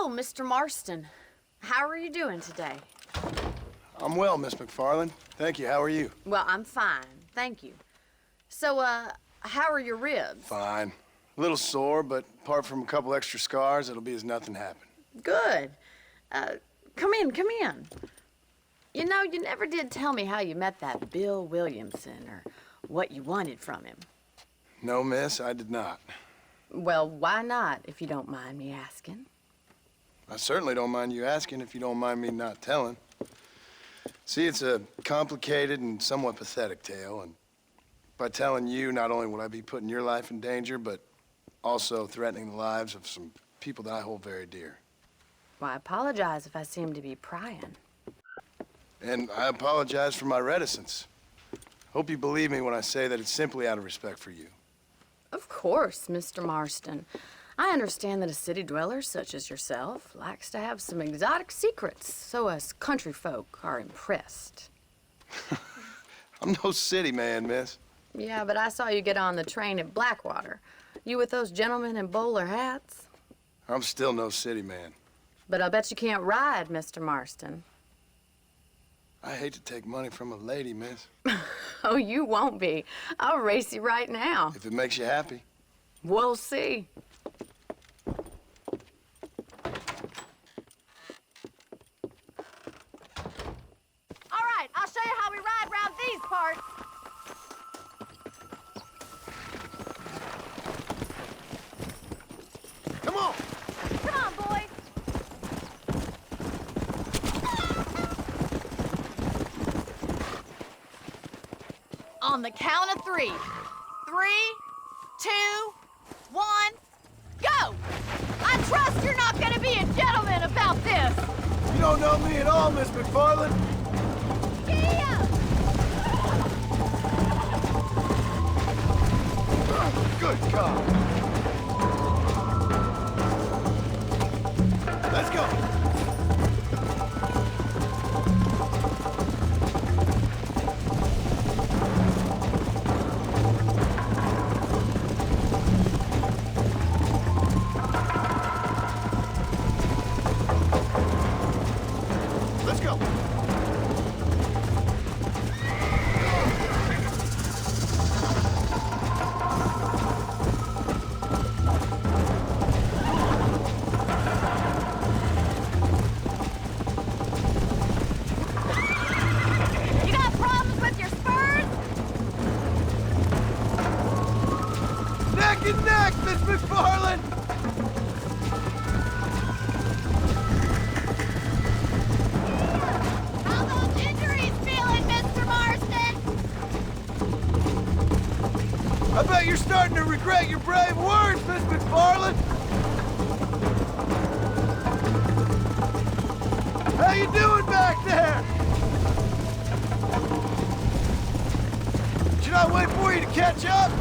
Oh, Mr. Marston. How are you doing today? I'm well, Miss McFarland. Thank you. How are you? Well, I'm fine. Thank you. So, how are your ribs? Fine. A little sore, but apart from a couple extra scars, it'll be as nothing happened. Good. Come in, come in. You know, you never did tell me how you met that Bill Williamson or what you wanted from him. No, miss, I did not. Well, why not, if you don't mind me asking? I certainly don't mind you asking if you don't mind me not telling. See, it's a complicated and somewhat pathetic tale, and by telling you, not only would I be putting your life in danger, but also threatening the lives of some people that I hold very dear. Well, I apologize if I seem to be prying. And I apologize for my reticence. Hope you believe me when I say that it's simply out of respect for you. Of course, Mr. Marston. I understand that a city dweller such as yourself likes to have some exotic secrets, so us country folk are impressed. I'm no city man, miss. Yeah, but I saw you get on the train at Blackwater. You with those gentlemen in bowler hats? I'm still no city man. But I'll bet you can't ride, Mr. Marston. I hate to take money from a lady, miss. Oh, you won't be. I'll race you right now. If it makes you happy. We'll see. All right, I'll show you how we ride around these parts. Come on! Come on, boys. On the count of 3. 3, 2, 1, go! I trust you're not gonna be a gentleman about this. You don't know me at all, Miss McFarland. Yeah! Good God. Let's go. Let's go. You got problems with your spurs? Neck and neck, Miss McFarland! How those injuries feeling, Mr. Marston? I bet you're starting to regret your brave words, Miss McFarland! How you doing back there? Should I wait for you to catch up?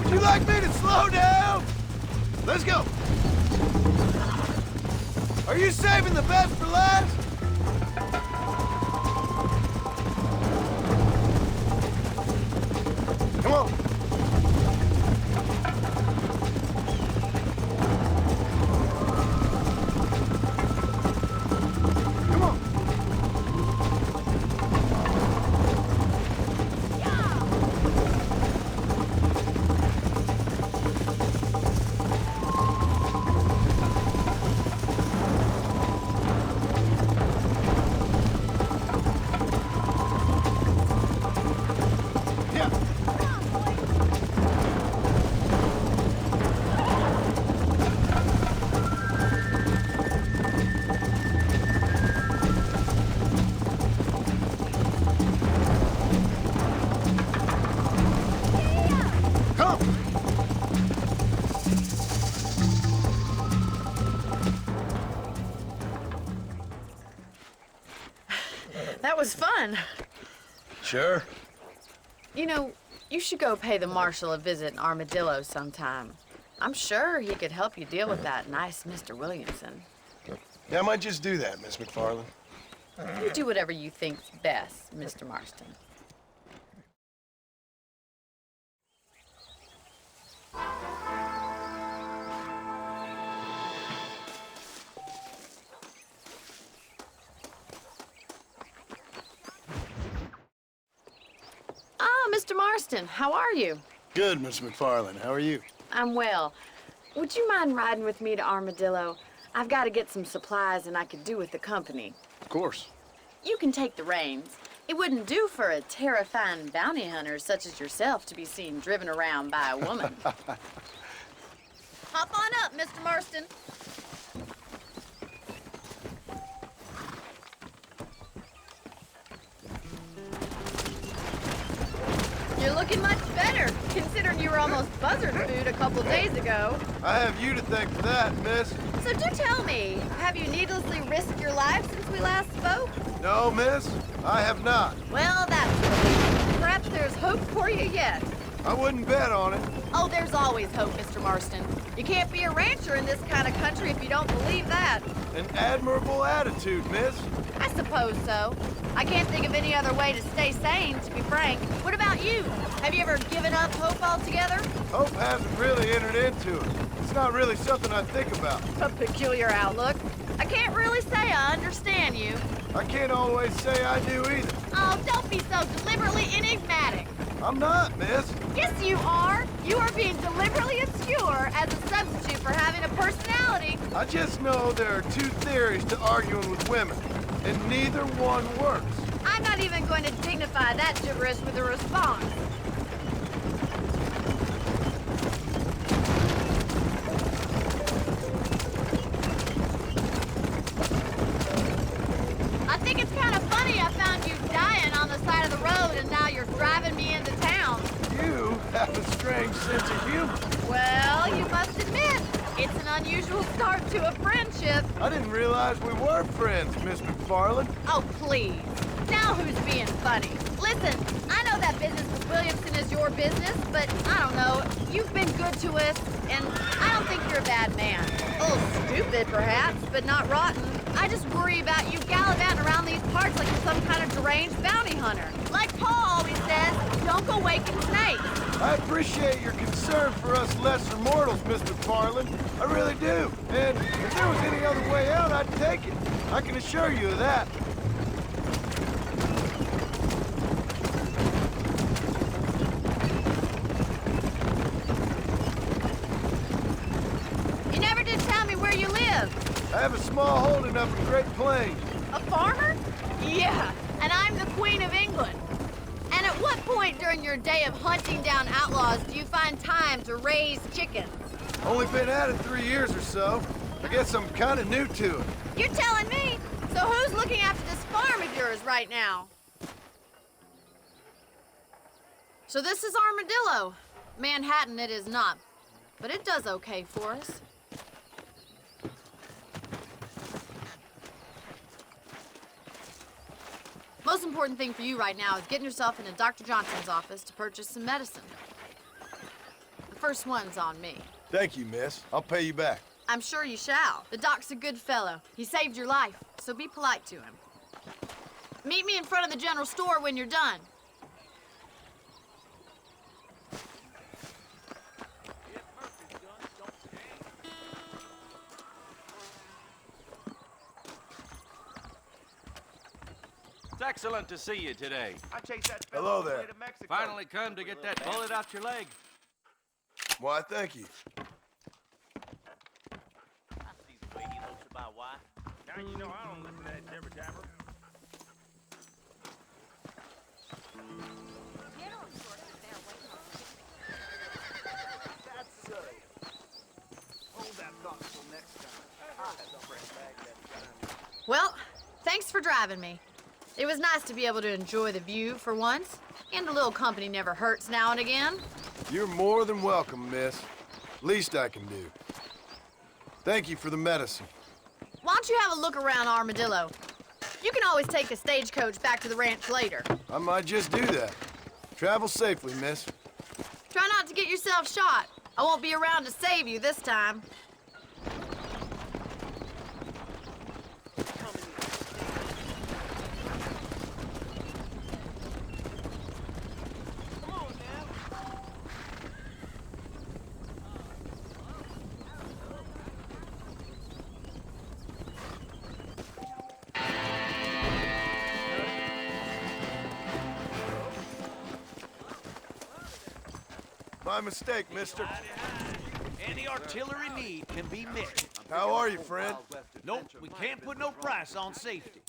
Would you like me to slow down? Let's go. Are you saving the best for last? Come on. Come on. Yeah. Come. That was fun. Sure. You know, you should go pay the marshal a visit in Armadillo sometime. I'm sure he could help you deal with that nice Mr. Williamson. Yeah, I might just do that, Miss McFarland. You do whatever you think's best, Mr. Marston. Mr. Marston. How are you? Good, Miss McFarland. How are you? I'm well. Would you mind riding with me to Armadillo? I've got to get some supplies and I could do with the company. Of course. You can take the reins. It wouldn't do for a terrifying bounty hunter such as yourself to be seen driven around by a woman. Hop on up, Mr. Marston. You're looking much better, considering you were almost buzzard food a couple days ago. I have you to thank for that, miss. So do tell me, have you needlessly risked your life since we last spoke? No, miss, I have not. Well, that's relief. Perhaps there's hope for you yet. I wouldn't bet on it. Oh, there's always hope, Mr. Marston. You can't be a rancher in this kind of country if you don't believe that. An admirable attitude, miss. I suppose so. I can't think of any other way to stay sane, to be frank. What about you? Have you ever given up hope altogether? Hope hasn't really entered into it. It's not really something I think about. A peculiar outlook. I can't really say I understand you. I can't always say I do either. Oh, don't be so deliberately enigmatic. I'm not, miss. Yes, you are. You are being deliberately obscure as a substitute for having a personality. I just know there are two theories to arguing with women, and neither one works. I'm not even going to dignify that gibberish with a response. I think it's kind of funny I found you dying on the side of the road and now you're driving me into town. You have a strange sense of humor. Well, you must admit, it's an unusual start to a friendship. I didn't realize we were friends, Miss McFarland. Oh, please. Now who's being funny? Listen, I know that business with Williamson is your business, but I don't know. You've been good to us, and I don't think you're a bad man. A little stupid, perhaps, but not rotten. I just worry about you gallivanting around these parts like you're some kind of deranged bounty hunter. Like Paul always says, don't go waking snakes. I appreciate your concern for us lesser mortals, Miss McFarland. I really do. And if there was any other way out, I'd take it. I can assure you of that. You never did tell me where you live. I have a small holding up in Great Plains. A farmer? Yeah, and I'm the Queen of England. And at what point during your day of hunting down outlaws do you find time to raise chickens? Only been at it 3 years or so. I guess I'm kind of new to it. You're telling me? So who's looking after this farm of yours right now? So this is Armadillo. Manhattan it is not, but it does okay for us. Most important thing for you right now is getting yourself into Dr. Johnson's office to purchase some medicine. The first one's on me. Thank you, miss. I'll pay you back. I'm sure you shall. The doc's a good fellow. He saved your life, so be polite to him. Meet me in front of the general store when you're done. It's excellent to see you today. I chased that Hello fella all the there. way to Mexico. Finally come to get that bullet out your leg. Why, thank you. I see the way he looks about why. Now you know I don't listen to that jibber jabber. That's hold that thought till next time. I'll have to bring back that time. Well, thanks for driving me. It was nice to be able to enjoy the view for once, and a little company never hurts now and again. You're more than welcome, miss. Least I can do. Thank you for the medicine. Why don't you have a look around Armadillo? You can always take a stagecoach back to the ranch later. I might just do that. Travel safely, miss. Try not to get yourself shot. I won't be around to save you this time. My mistake, mister. Any artillery need can be met. How are you, friend? Nope, we can't put no price on safety.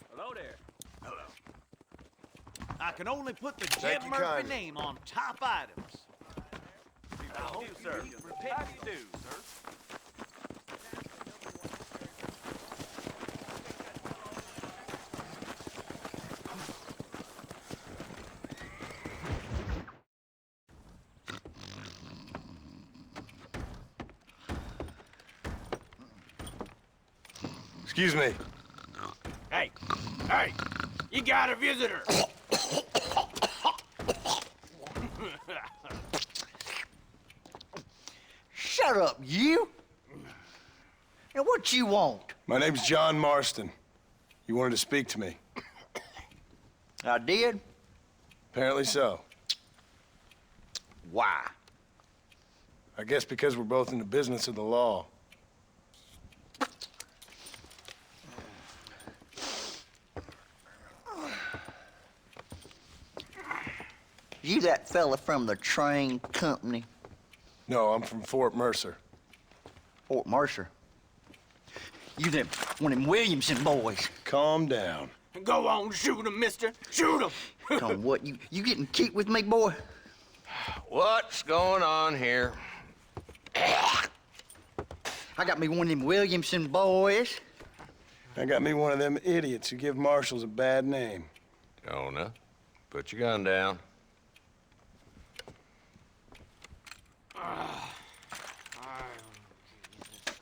Hello there. I can only put the Thank Jeb you Murphy kindly. name on top items. How do you, sir? How do you do, sir? Excuse me. Hey, you got a visitor. Shut up, you! And what you want? My name's John Marston. You wanted to speak to me. I did? Apparently so. Why? I guess because we're both in the business of the law. You that fella from the train company, No, I'm from Fort Mercer. Fort Mercer? You them one of them Williamson boys. Calm down. Go on, shoot him, mister. Shoot him. Come what, you getting cute with me, boy? What's going on here? I got me one of them Williamson boys. I got me one of them idiots who give marshals a bad name. Jonah, put your gun down.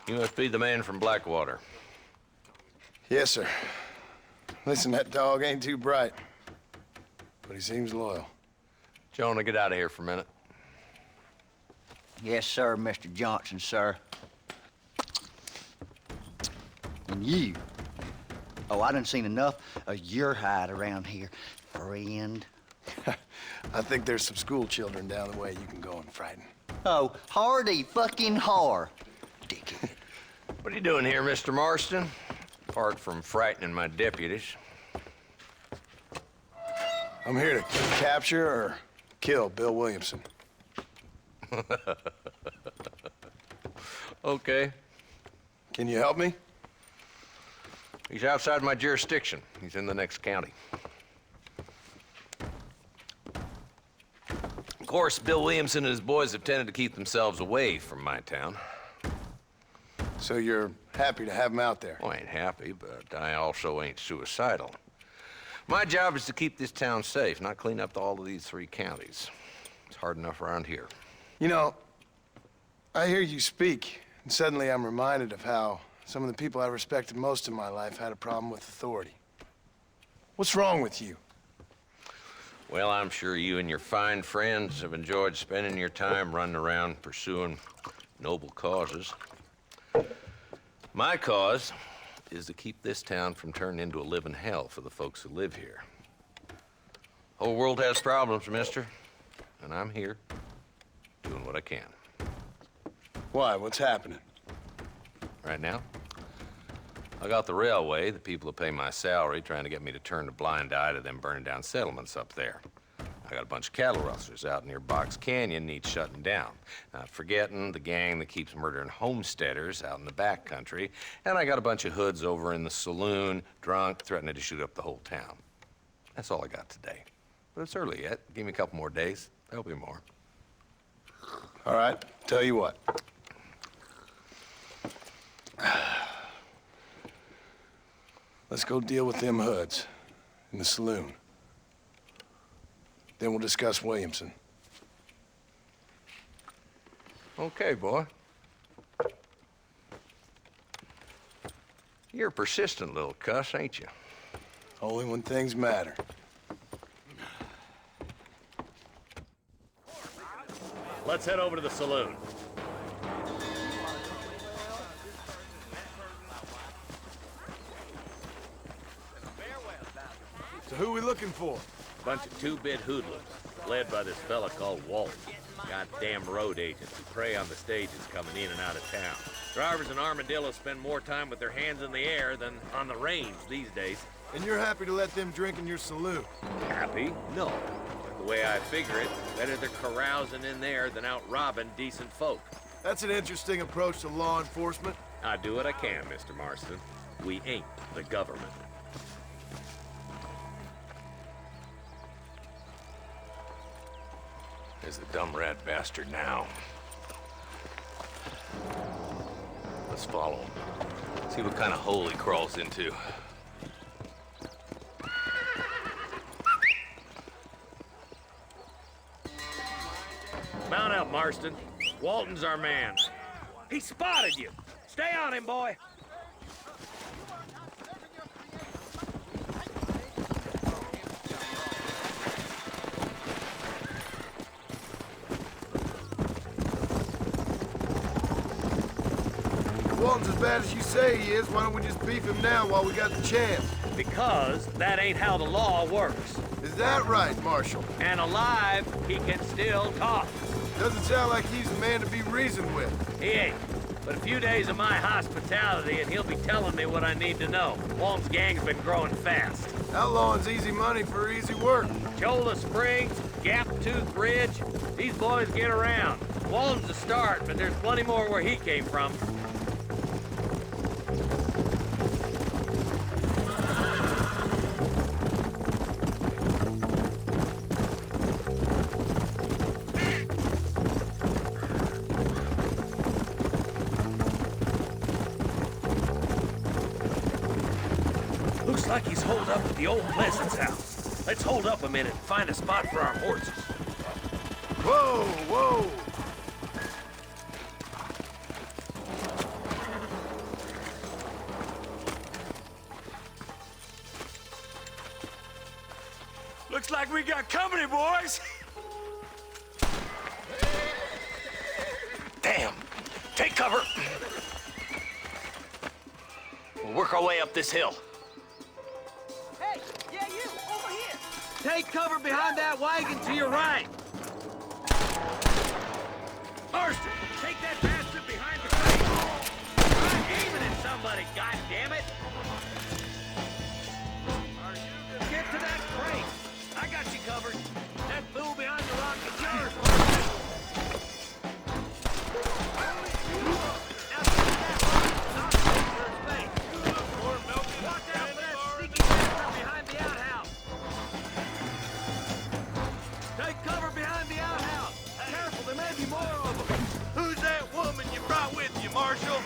You must be the man from Blackwater. Yes, sir. Listen, that dog ain't too bright, but he seems loyal. Jonah, get out of here for a minute. Yes, sir, Mr. Johnson, sir. And you. Oh, I done seen enough of your hide around here, friend. I think there's some school children down the way you can go and frighten. Oh, hardy fucking har. Dickhead. What are you doing here, Mr. Marston? Apart from frightening my deputies. I'm here to capture or kill Bill Williamson. Okay. Can you help me? He's outside my jurisdiction. He's in the next county. Of course, Bill Williamson and his boys have tended to keep themselves away from my town. So you're happy to have him out there? Well, I ain't happy, but I also ain't suicidal. My job is to keep this town safe, not clean up all of these 3 counties. It's hard enough around here. You know, I hear you speak, and suddenly I'm reminded of how some of the people I respected most in my life had a problem with authority. What's wrong with you? Well, I'm sure you and your fine friends have enjoyed spending your time running around pursuing noble causes. My cause is to keep this town from turning into a living hell for the folks who live here. Whole world has problems, mister, and I'm here doing what I can. Why? What's happening? Right now, I got the railway, the people who pay my salary, trying to get me to turn a blind eye to them burning down settlements up there. I got a bunch of cattle rustlers out near Box Canyon needs shutting down. Not forgetting the gang that keeps murdering homesteaders out in the back country. And I got a bunch of hoods over in the saloon, drunk, threatening to shoot up the whole town. That's all I got today. But it's early yet. Give me a couple more days. There'll be more. All right, tell you what. Let's go deal with them hoods in the saloon. Then we'll discuss Williamson. Okay, boy. You're a persistent little cuss, ain't you? Only when things matter. Let's head over to the saloon. So who we looking for? Bunch of two-bit hoodlums, led by this fella called Walt. Goddamn road agents who prey on the stages coming in and out of town. Drivers in Armadillo spend more time with their hands in the air than on the reins these days. And you're happy to let them drink in your saloon? Happy? No. The way I figure it, better they're carousing in there than out robbing decent folk. That's an interesting approach to law enforcement. I do what I can, Mr. Marston. We ain't the government. There's the dumb rat bastard now. Let's follow him. See what kind of hole he crawls into. Mount up, Marston. Walton's our man. He spotted you. Stay on him, boy. Walton's as bad as you say he is. Why don't we just beef him now while we got the chance? Because that ain't how the law works. Is that right, Marshal? And alive, he can still talk. Doesn't sound like he's a man to be reasoned with. He ain't. But a few days of my hospitality and he'll be telling me what I need to know. Walton's gang's been growing fast. Outlawing's easy money for easy work. Cholla Springs, Gap Tooth Ridge, these boys get around. Walton's a start, but there's plenty more where he came from. Looks like he's holed up at the old Pleasance house. Let's hold up a minute and find a spot for our horses. Whoa, whoa! Looks like we got company, boys. Damn! Take cover! We'll work our way up this hill. Hey, yeah, you, over here. Take cover behind that wagon to your right. Marston, take that bastard behind the crate. I'm aiming at somebody, goddammit! Get to that crate. I got you covered. That fool behind the rock is yours, Marston. Now get that rock. Knock it into his face. Watch out for that sneaky bastard behind the outhouse. Take cover behind the outhouse. Careful, there may be more of them. Who's that woman you brought with you, Marshal?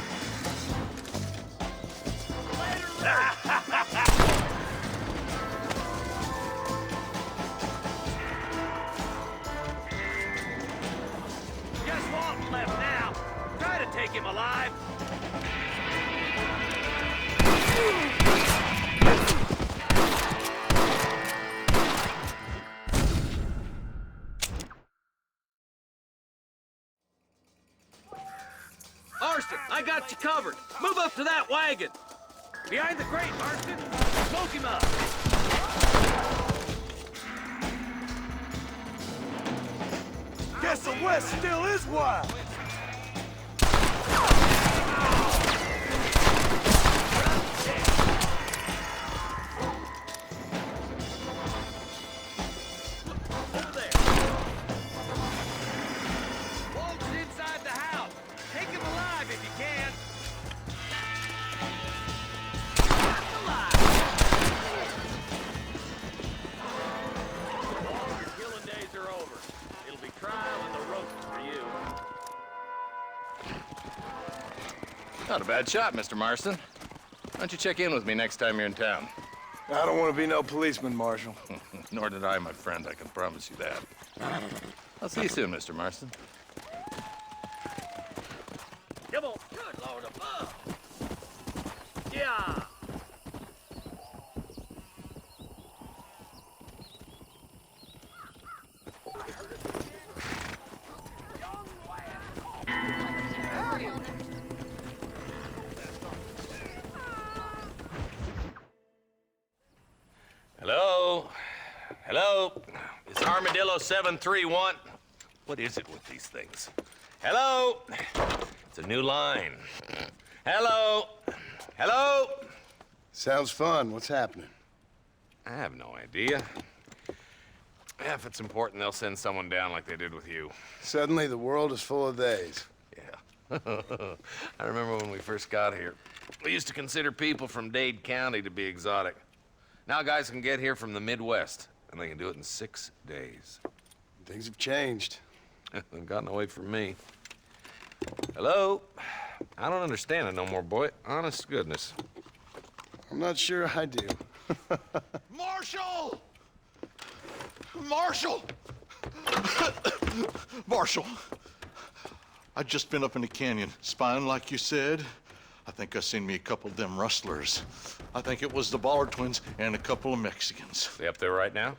Just Walton left now. Try to take him alive. Marston, I got you covered. Move up to that wagon. Behind the crate, Marston. Smoke him up. Guess the West still is wild. Over there. Walton's inside the house. Take him alive if you can. Your killing days are over. It'll be trial and the roast for you. Not a bad shot, Mr. Marston. Why don't you check in with me next time you're in town? I don't want to be no policeman, Marshal. Nor did I, my friend. I can promise you that. I'll see you soon, Mr. Marston. Come on. Good Lord above. Yeah. Hello? Hello? It's Armadillo 731. What is it with these things? Hello? It's a new line. Hello? Hello? Sounds fun. What's happening? I have no idea. Yeah, if it's important, they'll send someone down like they did with you. Suddenly, the world is full of theys. Yeah. I remember when we first got here. We used to consider people from Dade County to be exotic. Now guys can get here from the Midwest, and they can do it in 6 days. Things have changed. They've gotten away from me. Hello? I don't understand it no more, boy. Honest to goodness. I'm not sure I do. Marshall! Marshall! Marshall! I'd just been up in the canyon, spying like you said. I think I seen me a couple of them rustlers. I think it was the Ballard twins and a couple of Mexicans. They up there right now?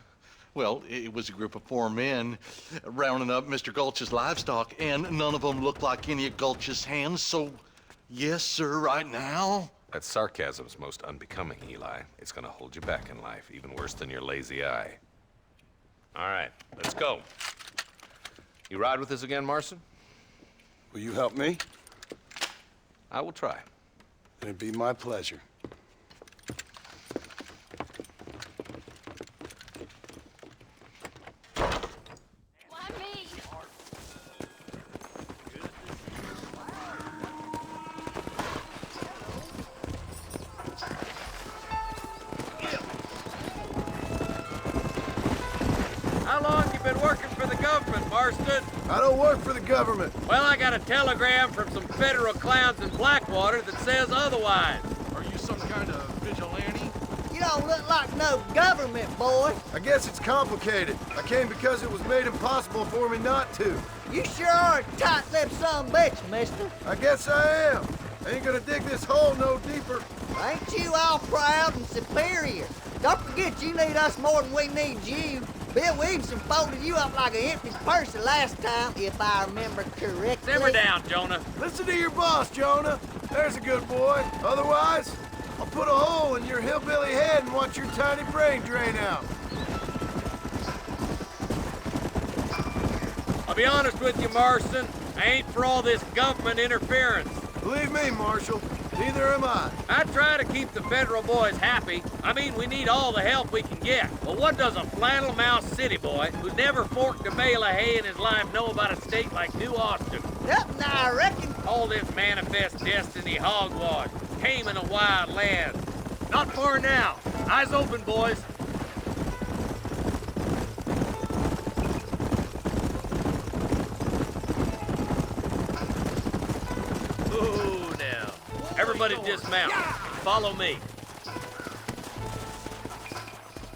Well, it was a group of 4 men rounding up Mr. Gulch's livestock, and none of them looked like any of Gulch's hands, so yes, sir, right now. That sarcasm's most unbecoming, Eli. It's gonna hold you back in life, even worse than your lazy eye. All right, let's go. You ride with us again, Marston? Will you help me? I will try. It'd be my pleasure. Why me? How long you been working for the government, Marston? I don't work for the government. Well, I got a telegram from some federal clowns in Blackwater that says otherwise. Are you some kind of vigilante? You don't look like no government, boy. I guess it's complicated. I came because it was made impossible for me not to. You sure are a tight-lipped son of a bitch, mister. I guess I am. I ain't gonna dig this hole no deeper. Ain't you all proud and superior? Don't forget you need us more than we need you. Bill Williamson folded you up like an empty purse the last time, if I remember correctly. Simmer down, Jonah. Listen to your boss, Jonah. There's a good boy. Otherwise, I'll put a hole in your hillbilly head and watch your tiny brain drain out. I'll be honest with you, Marston. I ain't for all this government interference. Believe me, Marshal, neither am I. I try to keep the federal boys happy. I mean, we need all the help we can get. But what does a flannel mouse city boy who's never forked a bale of hay in his life know about a state like New Austin? Nothing, I reckon. All this manifest destiny hogwash, taming a wild land. Not far now. Eyes open, boys. Ooh, now. Everybody dismount. Follow me.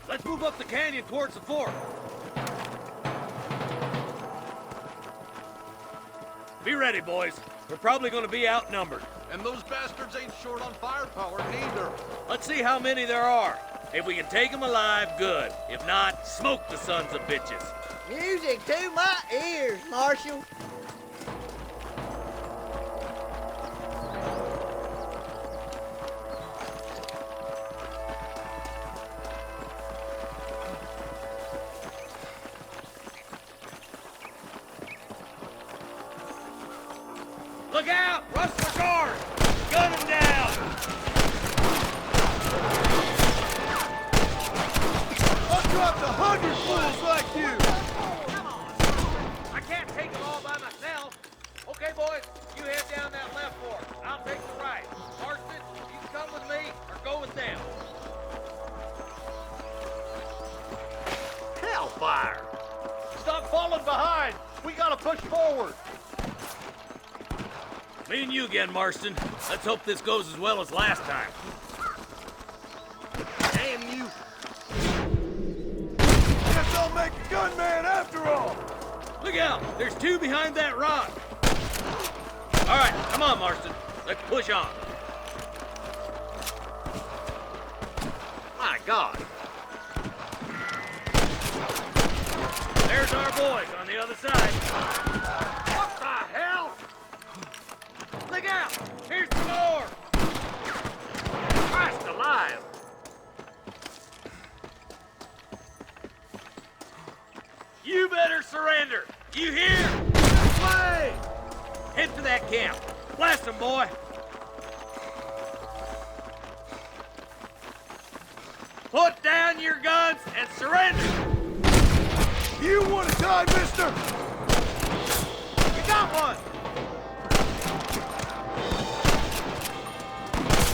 Let's move up the canyon towards the fort. Be ready, boys. We're probably gonna be outnumbered. And those bastards ain't short on firepower, neither. Let's see how many there are. If we can take them alive, good. If not, smoke the sons of bitches. Music to my ears, Marshal. Look out! Rustler guard! Gun him down! I've dropped 100 fools like you! Come on! I can't take them all by myself. Okay, boys, you head down that left fork. I'll take the right. Marston, you can come with me or go with them. Hellfire! Stop falling behind! We gotta push forward! Me and you again, Marston. Let's hope this goes as well as last time. Damn you! Guess I'll make a gunman after all! Look out! There's 2 behind that rock! All right, come on, Marston. Let's push on. My God! There's our boys on the other side. What the hell? Look out! Here's some more! Christ alive! You better surrender! You hear? This way! Head to that camp. Blast them, boy! Put down your guns and surrender! You want to die, mister? You got one!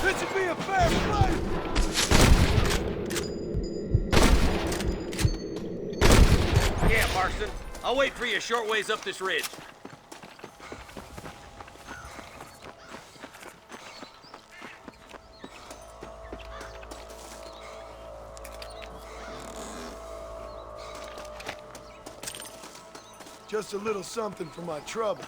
This should be a fair fight! Yeah, Marston. I'll wait for you a short ways up this ridge. Just a little something for my troubles.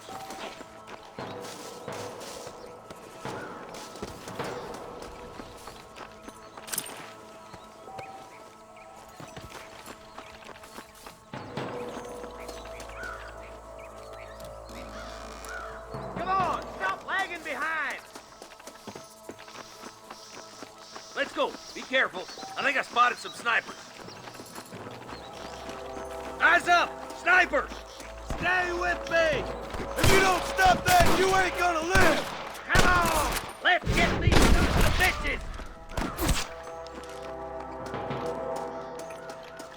Come on, stop lagging behind! Let's go. Be careful. I think I spotted some snipers. Eyes up! Snipers! Stay with me! If you don't stop that, you ain't gonna live! Come on! Let's get these sons of bitches!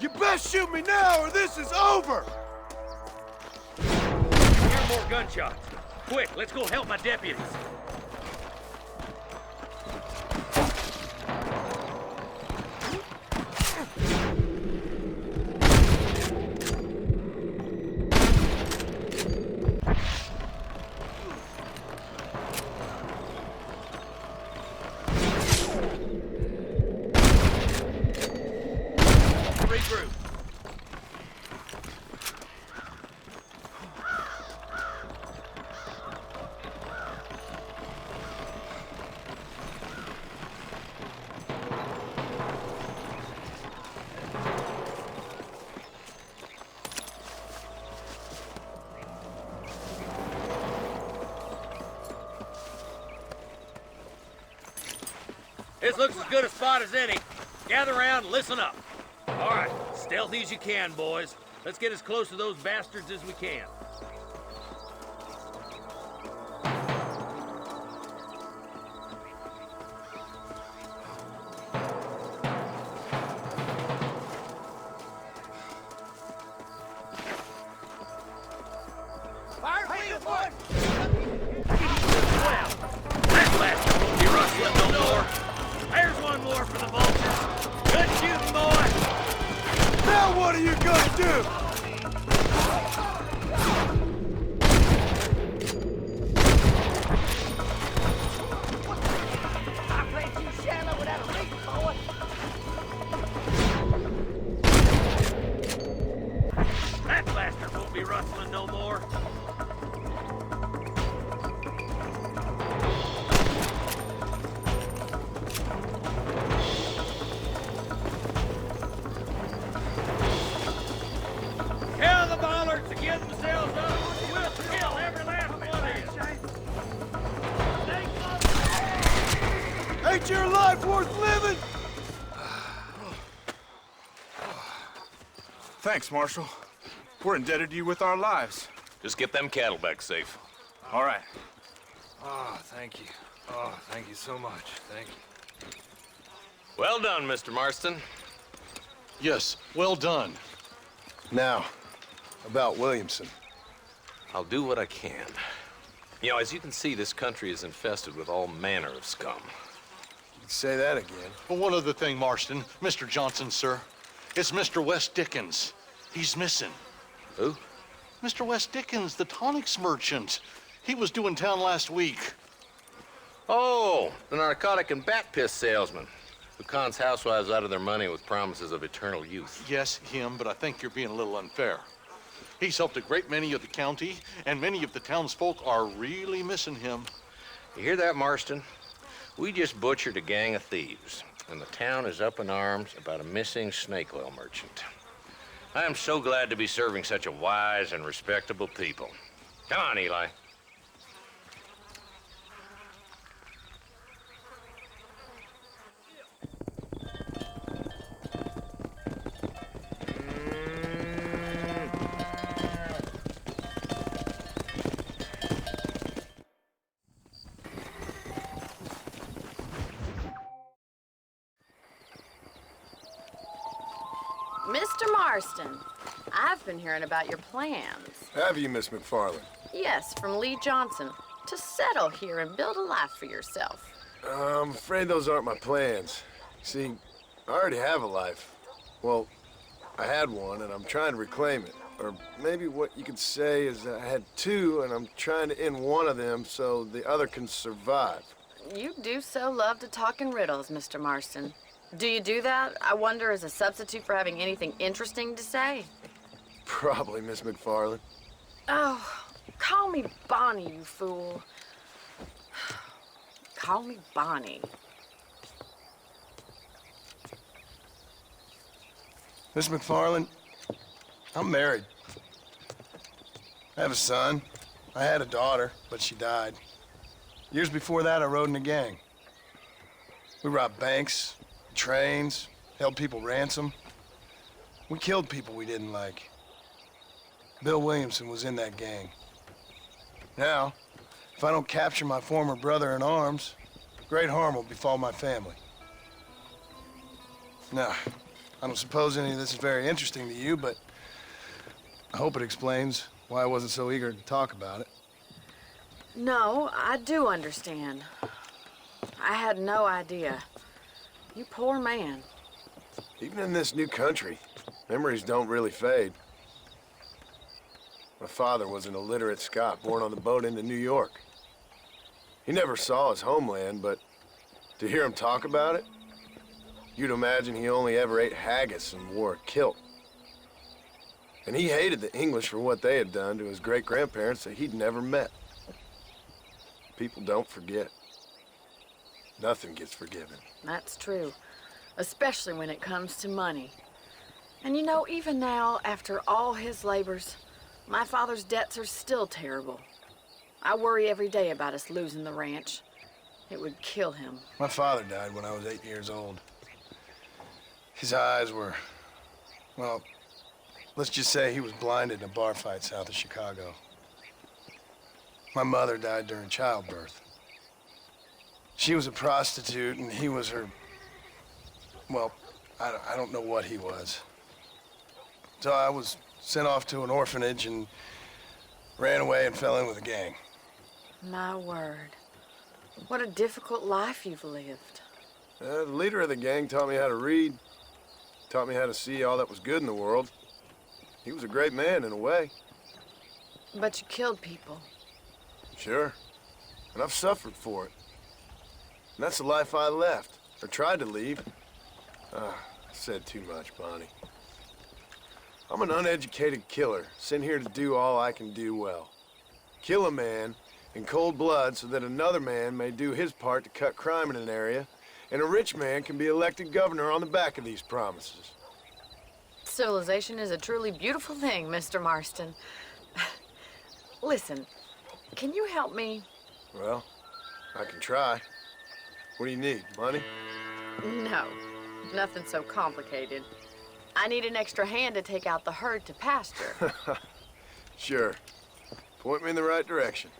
You best shoot me now or this is over! Hear more gunshots. Quick, let's go help my deputies. Regroup. This looks as good a spot as any. Gather around and listen up. All right, stealthy as you can, boys. Let's get as close to those bastards as we can. Fire wheel, boy! Well, that bastard won't be rustling no more. There's one more for the vultures. Good shooting, boy. Now what are you gonna do? I played too shallow without a leak, boy. That bastard won't be rustling no more. Tell the bollards to get themselves up. We'll kill every last one of you. Ain't your life worth living? Thanks, Marshal. We're indebted to you with our lives. Just get them cattle back safe. All right. Oh, thank you. Oh, thank you so much. Thank you. Well done, Mr. Marston. Yes, well done. Now, about Williamson. I'll do what I can. You know, as you can see, this country is infested with all manner of scum. You say that again. Well, one other thing, Marston. Mr. Johnson, sir. It's Mr. Wes Dickens. He's missing. Who? Mr. Wes Dickens, the tonics merchant. He was due in town last week. Oh, the narcotic and bat piss salesman who cons housewives out of their money with promises of eternal youth. Yes, him, but I think you're being a little unfair. He's helped a great many of the county, and many of the townsfolk are really missing him. You hear that, Marston? We just butchered a gang of thieves, and the town is up in arms about a missing snake oil merchant. I am so glad to be serving such a wise and respectable people. Come on, Eli. Mr. Marston, I've been hearing about your plans. Have you, Miss McFarland? Yes, from Lee Johnson. To settle here and build a life for yourself. I'm afraid those aren't my plans. See, I already have a life. Well, I had one, and I'm trying to reclaim it. Or maybe what you could say is that I had two, and I'm trying to end one of them so the other can survive. You do so love to talk in riddles, Mr. Marston. Do you do that, I wonder, as a substitute for having anything interesting to say? Probably, Miss McFarland. Oh, call me Bonnie, you fool. Call me Bonnie. Miss McFarland, I'm married. I have a son. I had a daughter, but she died. Years before that, I rode in a gang. We robbed banks, trains, held people ransom. We killed people we didn't like. Bill Williamson was in that gang. Now, if I don't capture my former brother in arms, great harm will befall my family. Now, I don't suppose any of this is very interesting to you, but I hope it explains why I wasn't so eager to talk about it. No, I do understand. I had no idea. You poor man. Even in this new country, memories don't really fade. My father was an illiterate Scot born on the boat into New York. He never saw his homeland, but to hear him talk about it, you'd imagine he only ever ate haggis and wore a kilt. And he hated the English for what they had done to his great-grandparents that he'd never met. People don't forget. Nothing gets forgiven. That's true, especially when it comes to money. And you know, even now, after all his labors, my father's debts are still terrible. I worry every day about us losing the ranch. It would kill him. My father died when I was 8 years old. His eyes were, well, let's just say he was blinded in a bar fight south of Chicago. My mother died during childbirth. She was a prostitute, and he was her, well, I don't know what he was. So I was sent off to an orphanage and ran away and fell in with a gang. My word. What a difficult life you've lived. The leader of the gang taught me how to read, taught me how to see all that was good in the world. He was a great man in a way. But you killed people. Sure. And I've suffered for it. And that's the life I left, or tried to leave. I said too much, Bonnie. I'm an uneducated killer, sent here to do all I can do well. Kill a man in cold blood so that another man may do his part to cut crime in an area, and a rich man can be elected governor on the back of these promises. Civilization is a truly beautiful thing, Mr. Marston. Listen, can you help me? Well, I can try. What do you need, money? No, nothing so complicated. I need an extra hand to take out the herd to pasture. Sure. Point me in the right direction.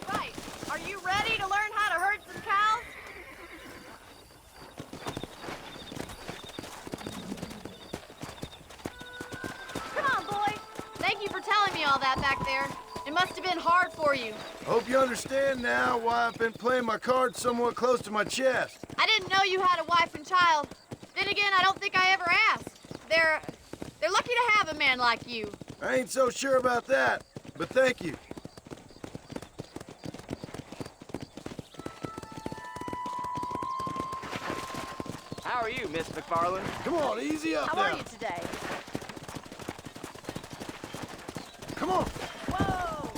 Right. Are you ready to learn how to herd some cows? Come on, boy. Thank you for telling me all that back there. It must have been hard for you. Hope you understand now why I've been playing my cards somewhat close to my chest. I didn't know you had a wife and child. Then again, I don't think I ever asked. They're lucky to have a man like you. I ain't so sure about that, but thank you. How are you, Miss McFarland? Come on, easy up How now. are you today? Come on. Whoa!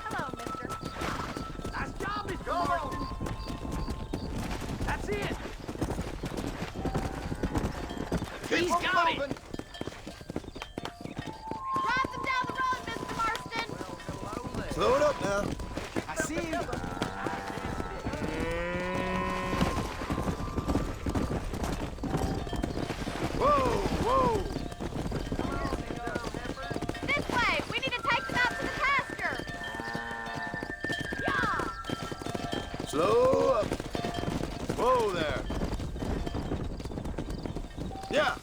Hello, mister. Nice job, Mr. Marston. That's it. He's got it. Drive them down the road, Mr. Marston. Slow it up now. I see you. Slow up. Whoa there. Yeah.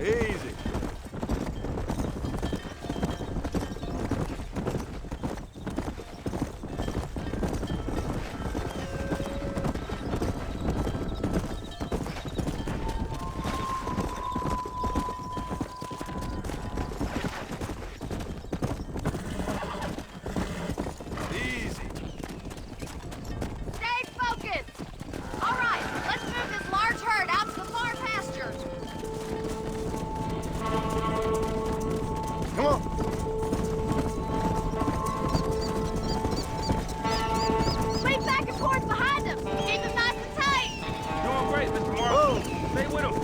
Easy. Easy. Stay focused! All right, let's move this large herd out to the far pasture. Come on. Sweep back and forth behind them. Keep them nice and tight. Doing great, Mr. Marshall. Stay with him.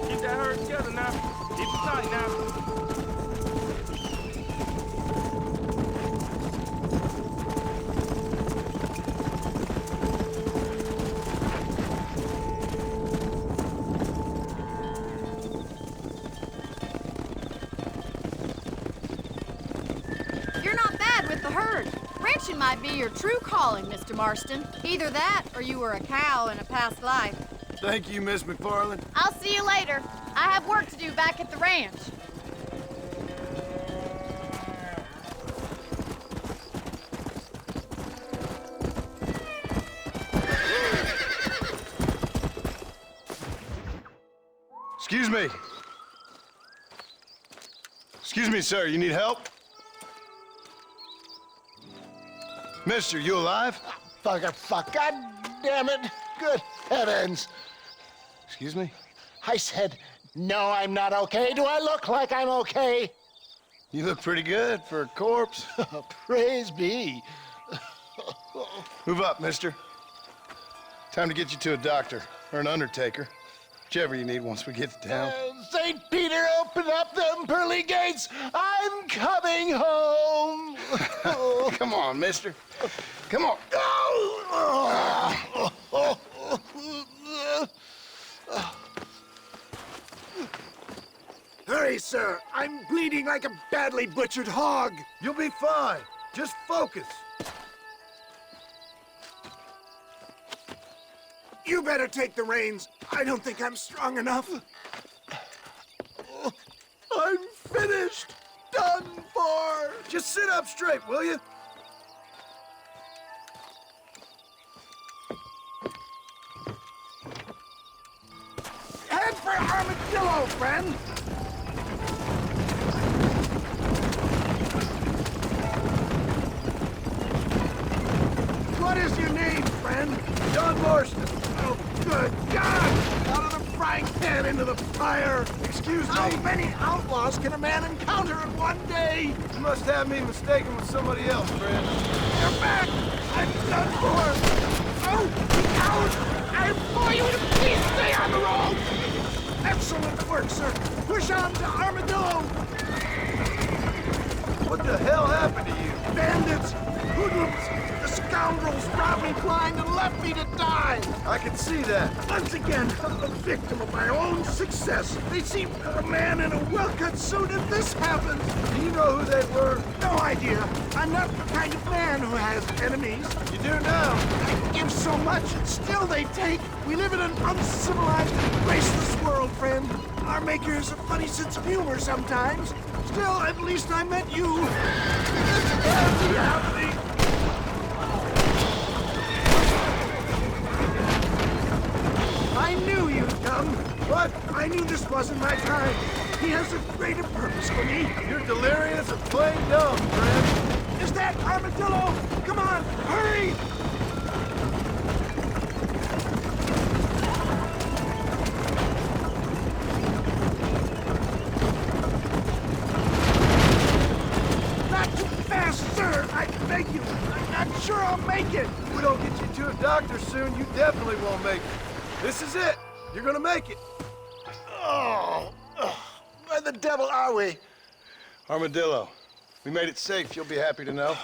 Keep that herd together now. Keep it tight now. You're not bad with the herd. Ranching might be your true calling, Mr. Marston. Either that, or you were a cow in a past life. Thank you, Miss McFarland. I'll see you later. I have work to do back at the ranch. Excuse me. Excuse me, sir. You need help? Mister, you alive? Fuck, God damn it. Good heavens. Excuse me? I said, no, I'm not okay. Do I look like I'm okay? You look pretty good for a corpse. Praise be. Move up, mister. Time to get you to a doctor or an undertaker. Whichever you need once we get to town. St. Peter, open up them pearly gates. I'm coming home. Come on, mister. Come on. Hurry, sir. I'm bleeding like a badly butchered hog. You'll be fine. Just focus. You better take the reins. I don't think I'm strong enough. I'm finished. Done for. Just sit up straight, will you? Head for Armadillo, friend. What is your name, friend? John Marston. Oh, good God! Out of the frying pan into the fire. Excuse me. How many outlaws can a man encounter in one day? You must have me mistaken with somebody else, friend. You're back! I'm done for! Oh, out! I implore you to please stay on the road! Excellent work, sir. Push on to Armadillo! What the hell happened to you? Bandits! Hoodlums! The scoundrels robbed me blind and left me to die! I can see that. Once again, I'm the victim of my own success. They seem a man in a well-cut suit and this happens. Do you know who they were? No idea. I'm not the kind of man who has enemies. You do now. I give so much and still they take. We live in an uncivilized and graceless world, friend. Our maker has a funny sense of humor sometimes. Still, at least I met you. This can't be happening. I knew you'd come. But I knew this wasn't my time. He has a greater purpose for me. You're delirious and plain dumb, friend. Is that Armadillo? Come on, hurry! Not too fast, sir. I beg you. I'm not sure I'll make it. If we don't get you to a doctor soon, you definitely won't make it. This is it. You're gonna make it. Oh, where the devil are we? Armadillo. We made it safe, you'll be happy to know.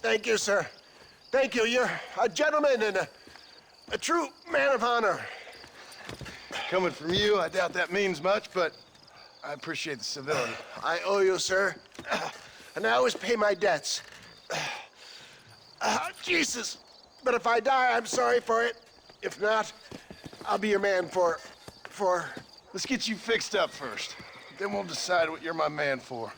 Thank you, sir. Thank you. You're a gentleman and a true man of honor. Coming from you, I doubt that means much, but I appreciate the civility. I owe you, sir. And I always pay my debts. Jesus. But if I die, I'm sorry for it. If not, I'll be your man for... Let's get you fixed up first. Then we'll decide what you're my man for.